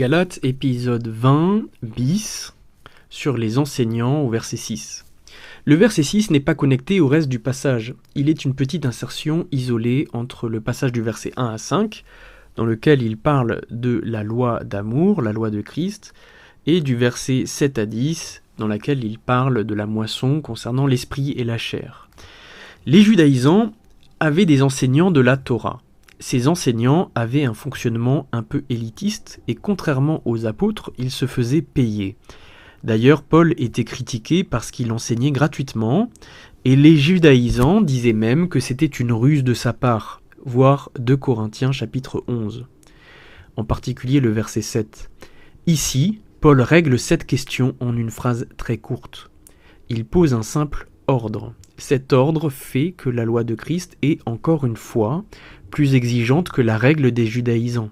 Galates, épisode 20, bis, sur les enseignants au verset 6. Le verset 6 n'est pas connecté au reste du passage. Il est une petite insertion isolée entre le passage du verset 1 à 5, dans lequel il parle de la loi d'amour, la loi de Christ, et du verset 7 à 10, dans lequel il parle de la moisson concernant l'esprit et la chair. Les judaïsants avaient des enseignants de la Torah. Ces enseignants avaient un fonctionnement un peu élitiste et contrairement aux apôtres, ils se faisaient payer. D'ailleurs, Paul était critiqué parce qu'il enseignait gratuitement et les judaïsants disaient même que c'était une ruse de sa part, voir 2 Corinthiens chapitre 11. En particulier le verset 7. Ici, Paul règle cette question en une phrase très courte. Il pose un simple ordre. Cet ordre fait que la loi de Christ est, encore une fois, plus exigeante que la règle des judaïsants,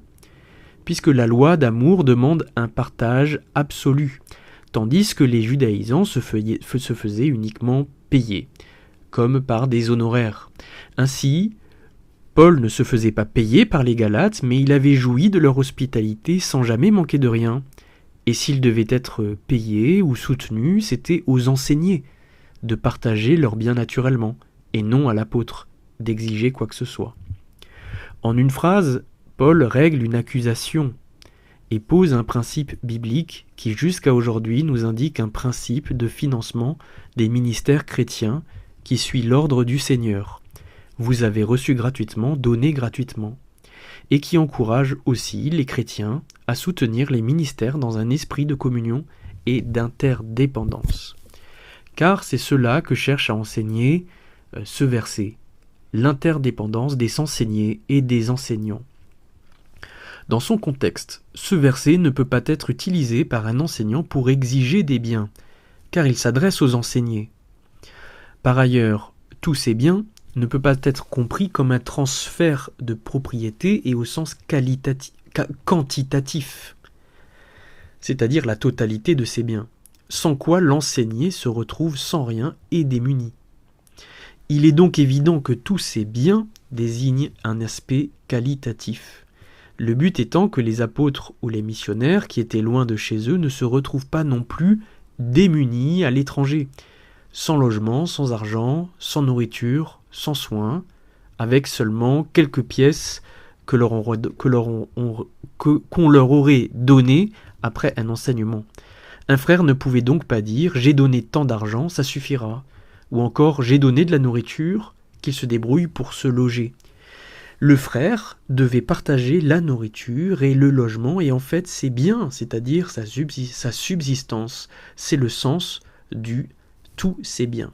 puisque la loi d'amour demande un partage absolu, tandis que les judaïsants se faisaient uniquement payer, comme par des honoraires. Ainsi, Paul ne se faisait pas payer par les Galates, mais il avait joui de leur hospitalité sans jamais manquer de rien. Et s'il devait être payé ou soutenu, c'était aux enseignés de partager leurs biens naturellement, et non à l'apôtre d'exiger quoi que ce soit. En une phrase, Paul règle une accusation et pose un principe biblique qui jusqu'à aujourd'hui nous indique un principe de financement des ministères chrétiens qui suit l'ordre du Seigneur. Vous avez reçu gratuitement, donnez gratuitement, et qui encourage aussi les chrétiens à soutenir les ministères dans un esprit de communion et d'interdépendance. Car c'est cela que cherche à enseigner ce verset, l'interdépendance des enseignés et des enseignants. Dans son contexte, ce verset ne peut pas être utilisé par un enseignant pour exiger des biens, car il s'adresse aux enseignés. Par ailleurs, tous ces biens ne peut pas être compris comme un transfert de propriété et au sens quantitatif, c'est-à-dire la totalité de ces biens, sans quoi l'enseigné se retrouve sans rien et démuni. Il est donc évident que tous ces biens désignent un aspect qualitatif. Le but étant que les apôtres ou les missionnaires qui étaient loin de chez eux ne se retrouvent pas non plus démunis à l'étranger, sans logement, sans argent, sans nourriture, sans soins, avec seulement quelques pièces qu'on leur aurait données après un enseignement. Un frère ne pouvait donc pas dire « j'ai donné tant d'argent, ça suffira » ou encore « j'ai donné de la nourriture, qu'il se débrouille pour se loger ». Le frère devait partager la nourriture et le logement et en fait c'est bien, c'est-à-dire sa subsistance. C'est le sens du « tous ces biens ».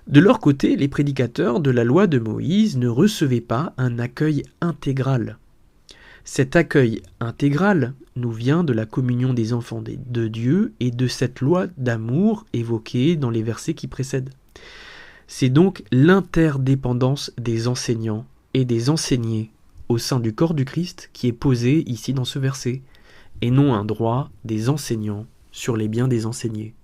De leur côté, les prédicateurs de la loi de Moïse ne recevaient pas un accueil intégral. Cet accueil intégral nous vient de la communion des enfants de Dieu et de cette loi d'amour évoquée dans les versets qui précèdent. C'est donc l'interdépendance des enseignants et des enseignés au sein du corps du Christ qui est posée ici dans ce verset, et non un droit des enseignants sur les biens des enseignés.